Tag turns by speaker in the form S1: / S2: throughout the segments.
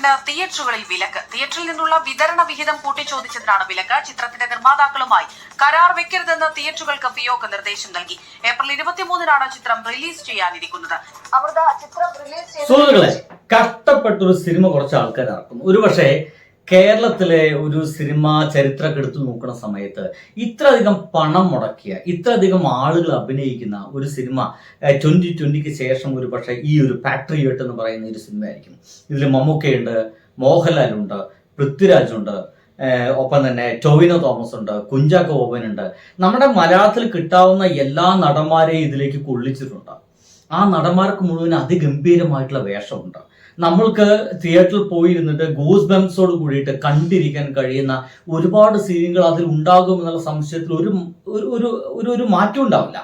S1: ചിത്രത്തിന് തിയേറ്ററുകളിൽ വിലക്ക്. തിയേറ്ററിൽ നിന്നുള്ള വിതരണ വിഹിതം കൂട്ടിച്ചോദിച്ചതിനാണ് വിലക്ക്. ചിത്രത്തിന്റെ നിർമ്മാതാക്കളുമായി കരാർ വെക്കരുതെന്ന് തിയേറ്ററുകൾക്ക് ഫിയോക് നിർദ്ദേശം നൽകി. ഏപ്രിൽ 23-നാണ് ചിത്രം റിലീസ് ചെയ്യാനിരിക്കുന്നത്.
S2: സുഹൃത്തുക്കളെ, കഷ്ടപ്പെട്ടൊരു സിനിമ കുറച്ച് ആൾക്കാർ ഇറക്കും. ഒരുപക്ഷെ കേരളത്തിലെ ഒരു സിനിമ ചരിത്രമൊക്കെ എടുത്തു നോക്കുന്ന സമയത്ത് ഇത്രയധികം പണം മുടക്കിയ, ഇത്രയധികം ആളുകൾ അഭിനയിക്കുന്ന ഒരു സിനിമ 2020 ശേഷം ഒരു പക്ഷേ ഈ ഒരു പാട്രിയോട്ട് എന്ന് പറയുന്ന ഒരു സിനിമ ആയിരിക്കും. ഇതിൽ മമ്മൂക്കയുണ്ട്, മോഹൻലാലുണ്ട്, പൃഥ്വിരാജുണ്ട്, ഒപ്പം തന്നെ ടൊവിനോ തോമസ് ഉണ്ട്, കുഞ്ചാക്കോ ബോബനുണ്ട്. നമ്മുടെ മലയാളത്തിൽ കിട്ടാവുന്ന എല്ലാ നടന്മാരെയും ഇതിലേക്ക് കൊള്ളിച്ചിട്ടുണ്ട്. ആ നടന്മാർക്ക് മുഴുവൻ അതിഗംഭീരമായിട്ടുള്ള വേഷമുണ്ട്. നമ്മൾക്ക് തിയേറ്ററിൽ പോയിരുന്നിട്ട് ഗൂസ് ബംസോട് കൂടിയിട്ട് കണ്ടിരിക്കാൻ കഴിയുന്ന ഒരുപാട് സീനുകൾ അതിൽ ഉണ്ടാകും എന്നുള്ള സംശയത്തിൽ ഒരു മാറ്റം ഉണ്ടാവില്ല.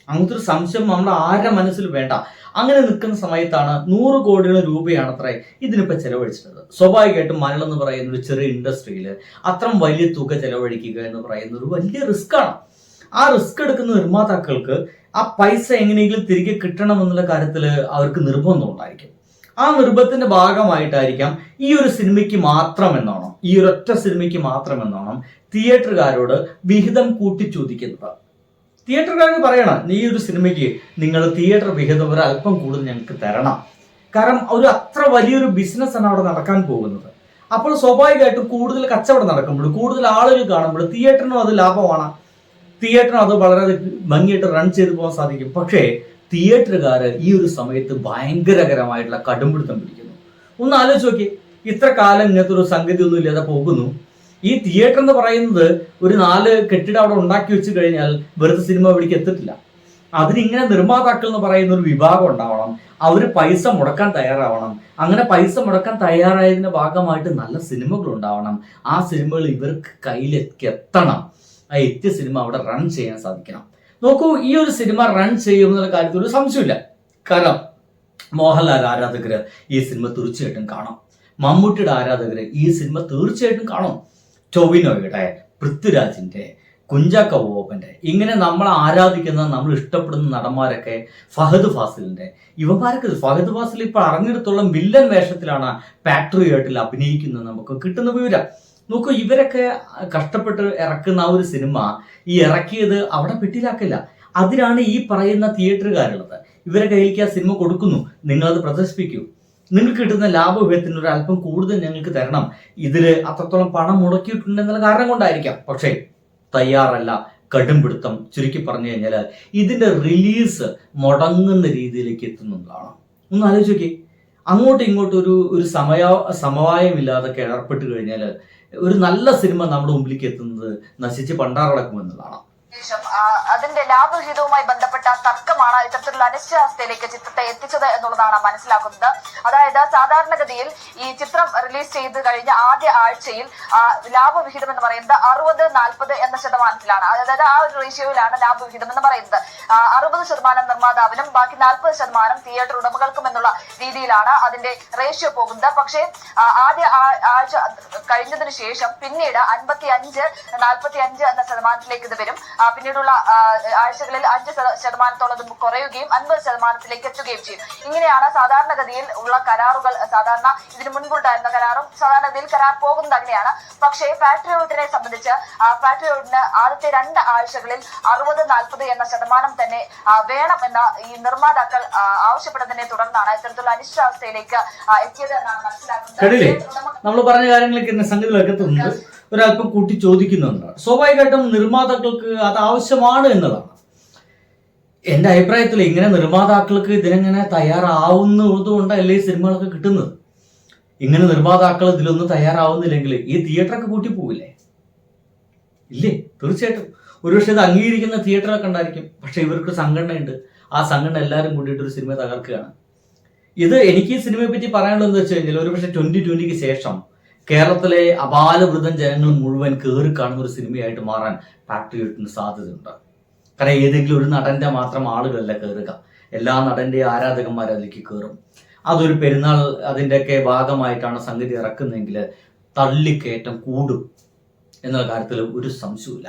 S2: അങ്ങനത്തെ ഒരു സംശയം നമ്മുടെ ആരുടെ മനസ്സിൽ വേണ്ട. അങ്ങനെ നിൽക്കുന്ന സമയത്താണ് 100 കോടിയുടെ രൂപയാണ് അത്ര ഇതിനിപ്പോൾ ചെലവഴിച്ചിട്ടുള്ളത്. സ്വാഭാവികമായിട്ടും മലയാളം എന്ന് പറയുന്ന ഒരു ചെറിയ ഇൻഡസ്ട്രിയിൽ അത്രയും വലിയ തുക ചെലവഴിക്കുക എന്ന് പറയുന്ന ഒരു വലിയ റിസ്ക്കാണ്. ആ റിസ്ക് എടുക്കുന്ന നിർമ്മാതാക്കൾക്ക് ആ പൈസ എങ്ങനെയെങ്കിലും തിരികെ കിട്ടണമെന്നുള്ള കാര്യത്തിൽ അവർക്ക് നിർബന്ധം ഉണ്ടായിരിക്കും. ആ നിർബന്ധത്തിന്റെ ഭാഗമായിട്ടായിരിക്കാം ഈ ഒരു സിനിമയ്ക്ക് മാത്രം എന്നോണം, ഈ ഒരൊറ്റ സിനിമയ്ക്ക് മാത്രം എന്നോണം തിയേറ്ററുകാരോട് വിഹിതം കൂട്ടി ചോദിക്കുന്നത്. തിയേറ്ററുകാരോട് പറയണം, ഈ ഒരു സിനിമയ്ക്ക് നിങ്ങൾ തിയേറ്റർ വിഹിതം ഒരു അല്പം കൂടുതൽ ഞങ്ങൾക്ക് തരണം. കാരണം ഒരു അത്ര വലിയൊരു ബിസിനസ്സാണ് അവിടെ നടക്കാൻ പോകുന്നത്. അപ്പോൾ സ്വാഭാവികമായിട്ടും കൂടുതൽ കച്ചവടം നടക്കുമ്പോൾ, കൂടുതൽ ആളുകൾ കാണുമ്പോൾ തിയേറ്ററിനും അത് ലാഭമാണ്. തിയേറ്ററിനും അത് വളരെ ഭംഗിയായിട്ട് റൺ ചെയ്തു പോകാൻ സാധിക്കും. പക്ഷേ തിയേറ്ററുകാർ ഈ ഒരു സമയത്ത് ഭയങ്കരകരമായിട്ടുള്ള കടുംപിടുത്തം പിടിക്കുന്നു. ഒന്ന് ആലോചിച്ച് നോക്കി, ഇത്ര കാലം ഇങ്ങനത്തെ ഒരു സംഗതി ഒന്നും ഇല്ലാതെ പോകുന്നു. ഈ തിയേറ്റർ എന്ന് പറയുന്നത് ഒരു 4 കെട്ടിടം അവിടെ ഉണ്ടാക്കി വെച്ച് കഴിഞ്ഞാൽ വെറുതെ സിനിമ ഇവിടേക്ക് എത്തിട്ടില്ല. അതിനിങ്ങനെ നിർമ്മാതാക്കൾ എന്ന് പറയുന്ന ഒരു വിഭാഗം ഉണ്ടാവണം. അവർ പൈസ മുടക്കാൻ തയ്യാറാവണം. അങ്ങനെ പൈസ മുടക്കാൻ തയ്യാറായതിന്റെ ഭാഗമായിട്ട് നല്ല സിനിമകൾ ഉണ്ടാവണം. ആ സിനിമകൾ ഇവർക്ക് കയ്യിലേക്ക് എത്തണം. ആ എത്തിയ സിനിമ അവിടെ റൺ ചെയ്യാൻ സാധിക്കണം. നോക്കൂ, ഈ ഒരു സിനിമ റൺ ചെയ്യുമെന്നുള്ള കാര്യത്തിൽ ഒരു സംശയമില്ല. കാരണം മോഹൻലാൽ ആരാധകര് ഈ സിനിമ തീർച്ചയായിട്ടും കാണും. മമ്മൂട്ടിയുടെ ആരാധകര് ഈ സിനിമ തീർച്ചയായിട്ടും കാണും. ടൊവിനോയുടെ, പൃഥ്വിരാജിന്റെ, കുഞ്ചാക്കോ ബോബന്റെ, ഇങ്ങനെ നമ്മൾ ആരാധിക്കുന്ന, നമ്മൾ ഇഷ്ടപ്പെടുന്ന നടന്മാരൊക്കെ, ഫഹദ് ഫാസിലിന്റെ, ഇവന്മാരൊക്കെ ഫഹദ് ഫാസിൽ ഇപ്പോൾ അറിഞ്ഞിടത്തോളം വില്ലൻ വേഷത്തിലാണ് പാട്രിയോട്ടിൽ അഭിനയിക്കുന്നത് നമുക്ക് കിട്ടുന്ന വിവരം. നോക്കൂ, ഇവരൊക്കെ കഷ്ടപ്പെട്ട് ഇറക്കുന്ന ആ ഒരു സിനിമ ഈ ഇറക്കിയത് അവിടെ പെട്ടിലാക്കില്ല. അതിനാണ് ഈ പറയുന്ന തിയേറ്ററുകാരുള്ളത്. ഇവരെ കയ്യിലേക്ക് ആ സിനിമ കൊടുക്കുന്നു, നിങ്ങളത് പ്രദർശിപ്പിക്കൂ, നിങ്ങൾക്ക് കിട്ടുന്ന ലാഭവിഹിതത്തിന് ഒരു അല്പം കൂടുതൽ ഞങ്ങൾക്ക് തരണം. ഇതിൽ അത്രത്തോളം പണം മുടക്കിയിട്ടുണ്ടെന്നുള്ള കാരണം കൊണ്ടായിരിക്കാം. പക്ഷേ തയ്യാറല്ല, കടുംപിടുത്തം. ചുരുക്കി പറഞ്ഞു കഴിഞ്ഞാൽ ഇതിന്റെ റിലീസ് മുടങ്ങുന്ന രീതിയിലേക്ക് എത്തുന്നതാണ്. ഒന്ന് ആലോചിച്ച് നോക്കി, അങ്ങോട്ടും ഇങ്ങോട്ടും ഒരു സമവായമില്ലാതൊക്കെ ഏർപ്പെട്ട് കഴിഞ്ഞാൽ ഒരു നല്ല സിനിമ നമ്മുടെ മുമ്പിലേക്ക് എത്തുന്നത് നശിച്ച് പണ്ടാറടക്കുമെന്നുള്ളതാണ്.
S3: അതിന്റെ ലാഭവിഹിതവുമായി ബന്ധപ്പെട്ട തർക്കമാണ് ഇത്തരത്തിലുള്ള അനിശ്ചിതാവസ്ഥയിലേക്ക് ചിത്രത്തെ എത്തിച്ചത് എന്നുള്ളതാണ് മനസ്സിലാക്കുന്നത്. അതായത് സാധാരണഗതിയിൽ ഈ ചിത്രം റിലീസ് ചെയ്ത് കഴിഞ്ഞ ആദ്യ ആഴ്ചയിൽ ലാഭവിഹിതം എന്ന് പറയുന്നത് 60-40 എന്ന ശതമാനത്തിലാണ്. അതായത് ആ ഒരു റേഷ്യോയിലാണ് ലാഭവിഹിതം എന്ന് പറയുന്നത്. 60% നിർമ്മാതാവിനും ബാക്കി 40% തിയേറ്റർ ഉടമകൾക്കും എന്നുള്ള രീതിയിലാണ് അതിന്റെ റേഷ്യോ പോകുന്നത്. പക്ഷേ ആദ്യ ആഴ്ച കഴിഞ്ഞതിന് ശേഷം പിന്നീട് 55-45 എന്ന ശതമാനത്തിലേക്ക് ഇത് വരും. പിന്നീടുള്ള ആഴ്ചകളിൽ 5% ഇത് കുറയുകയും 50% എത്തുകയും ചെയ്യും. ഇങ്ങനെയാണ് സാധാരണഗതിയിൽ ഉള്ള കരാറുകൾ. സാധാരണ ഇതിന് മുൻപുണ്ടായിരുന്ന കരാറും സാധാരണഗതിയിൽ കരാർ പോകുന്നത് അങ്ങനെയാണ്. പക്ഷേ പാട്രിയോട്ടിനെ സംബന്ധിച്ച് പാട്രിയോട്ടിന് ആദ്യത്തെ 2 ആഴ്ചകളിൽ 60-40 എന്ന ശതമാനം തന്നെ വേണം എന്ന ഈ നിർമ്മാതാക്കൾ ആവശ്യപ്പെട്ടതിനെ തുടർന്നാണ് ഇത്തരത്തിലുള്ള അനിശ്ചിതാവസ്ഥയിലേക്ക് എത്തിയത് എന്നാണ് മനസ്സിലാക്കുന്നത്.
S2: നമ്മൾ പറഞ്ഞ കാര്യങ്ങളൊക്കെ സംഗതികളൊക്കെ ഒരല്പം കൂട്ടി ചോദിക്കുന്നുണ്ട്. സ്വാഭാവികമായിട്ടും നിർമ്മാതാക്കൾക്ക് അത് ആവശ്യമാണ് എന്നതാണ് എൻ്റെ അഭിപ്രായത്തിൽ. ഇങ്ങനെ നിർമ്മാതാക്കൾക്ക് ഇതിനെങ്ങനെ തയ്യാറാവുന്നതുകൊണ്ടല്ലേ ഈ സിനിമകളൊക്കെ കിട്ടുന്നത്. ഇങ്ങനെ നിർമ്മാതാക്കൾ ഇതിലൊന്നും തയ്യാറാവുന്നില്ലെങ്കിൽ ഈ തിയേറ്ററൊക്കെ പൂട്ടി പോവില്ലേ? ഇല്ലേ? തീർച്ചയായിട്ടും. ഒരുപക്ഷെ ഇത് അംഗീകരിക്കുന്ന തിയേറ്ററൊക്കെ ഉണ്ടായിരിക്കും. പക്ഷെ ഇവർക്ക് സംഘടനയുണ്ട്. ആ സംഘടന എല്ലാവരും കൂടിയിട്ട് ഒരു സിനിമ തകർക്കുകയാണ്. ഇത് എനിക്ക് ഈ സിനിമയെ പറ്റി പറയാനുള്ളത് എന്താ വെച്ച് കഴിഞ്ഞാൽ, ഒരുപക്ഷെ 2020 ശേഷം കേരളത്തിലെ അപാലവൃതം ജനങ്ങൾ മുഴുവൻ കയറി കാണുന്ന ഒരു സിനിമയായിട്ട് മാറാൻ പാട്രിയോട്ടിന് സാധ്യതയുണ്ട്. കാരണം ഏതെങ്കിലും ഒരു നടന്റെ മാത്രം ആളുകളല്ല കയറുക, എല്ലാ നടന്റെ ആരാധകന്മാർ അതിലേക്ക് കയറും. അതൊരു പെരുന്നാൾ അതിൻ്റെയൊക്കെ ഭാഗമായിട്ടാണ് സംഗതി ഇറക്കുന്നതെങ്കിൽ തള്ളിക്കയറ്റം കൂടും എന്നുള്ള കാര്യത്തിൽ ഒരു സംശയമില്ല.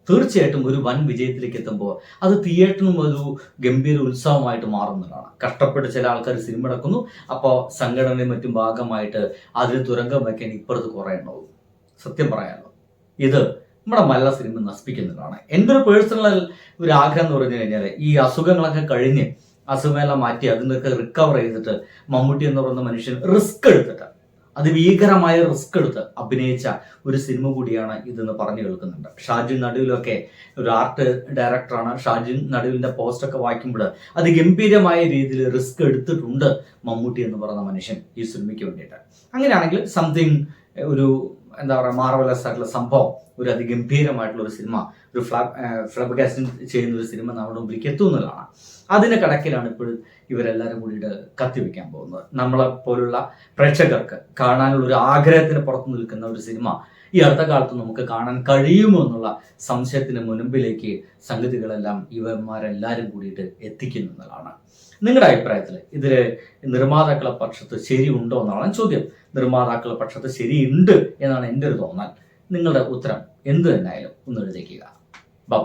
S2: തീർച്ചയായിട്ടും ഒരു വൻ വിജയത്തിലേക്ക് എത്തുമ്പോൾ അത് തിയേറ്ററിനും ഒരു ഗംഭീര ഉത്സവമായിട്ട് മാറുന്നതാണ്. കഷ്ടപ്പെട്ട് ചില ആൾക്കാർ സിനിമ എടുക്കുന്നു, അപ്പോൾ സംഘടനയും മറ്റും ഭാഗമായിട്ട് അതിന് തുരങ്കം വയ്ക്കാൻ ഇപ്പുറത്ത് കുറേ ഉണ്ടാവും. സത്യം പറയാമല്ലോ, ഇത് നമ്മുടെ മലയാള സിനിമ നശിപ്പിക്കുന്നതാണ്. എൻ്റെ ഒരു പേഴ്സണൽ ഒരു ആഗ്രഹം എന്ന് പറഞ്ഞു കഴിഞ്ഞാൽ ഈ അസുഖങ്ങളൊക്കെ കഴിഞ്ഞ് അസുഖമെല്ലാം മാറ്റി അതിനൊക്കെ റിക്കവർ ചെയ്തിട്ട് മമ്മൂട്ടി എന്ന് പറയുന്ന മനുഷ്യൻ റിസ്ക് എടുത്തിട്ട് അതിഭീകരമായ റിസ്ക് എടുത്ത് അഭിനയിച്ച ഒരു സിനിമ കൂടിയാണ് ഇതെന്ന് പറഞ്ഞു കേൾക്കുന്നുണ്ട്. ഷാജു നടുവിലൊക്കെ ഒരു ആർട്ട് ഡയറക്ടറാണ്. ഷാജു നടുവിന്റെ പോസ്റ്റൊക്കെ വായിക്കുമ്പോൾ അതിഗംഭീരമായ രീതിയിൽ റിസ്ക് എടുത്തിട്ടുണ്ട് മമ്മൂട്ടി എന്ന് പറയുന്ന മനുഷ്യൻ ഈ സിനിമയ്ക്ക് വേണ്ടിയിട്ട്. അങ്ങനെയാണെങ്കിൽ സംതിങ് ഒരു എന്താ പറയുക മാർവലസ് ആയിട്ടുള്ള സംഭവം, ഒരു അതിഗംഭീരമായിട്ടുള്ള ഒരു സിനിമ, ഒരു ഫ്ലബകാസ്റ്റിംഗ് ചെയ്യുന്ന ഒരു സിനിമ നമ്മുടെ മുമ്പിലേക്ക് എത്തുന്നതാണ്. അതിന്റെ കടക്കിലാണ് ഇപ്പോഴും ഇവരെല്ലാവരും കൂടിയിട്ട് കത്തിവെക്കാൻ പോകുന്നത്. നമ്മളെ പോലുള്ള പ്രേക്ഷകർക്ക് കാണാനുള്ള ഒരു ആഗ്രഹത്തിന് പുറത്തു നിൽക്കുന്ന ഒരു സിനിമ ഈ അടുത്ത കാലത്ത് നമുക്ക് കാണാൻ കഴിയുമോ എന്നുള്ള സംശയത്തിന് മുൻപിലേക്ക് സംഗതികളെല്ലാം ഇവന്മാരെല്ലാവരും കൂടിയിട്ട് എത്തിക്കുന്നതാണ്. നിങ്ങളുടെ അഭിപ്രായത്തിൽ ഇതിൽ നിർമ്മാതാക്കളെ പക്ഷത്ത് ശരിയുണ്ടോ എന്നാണ് ചോദ്യം. നിർമ്മാതാക്കളുടെ പക്ഷത്ത് ശരിയുണ്ട് എന്നാണ് എൻ്റെ ഒരു തോന്നൽ. നിങ്ങളുടെ ഉത്തരം എന്ത് തന്നെയായാലും ഒന്ന് എഴുതിക്കുക. ബൈ.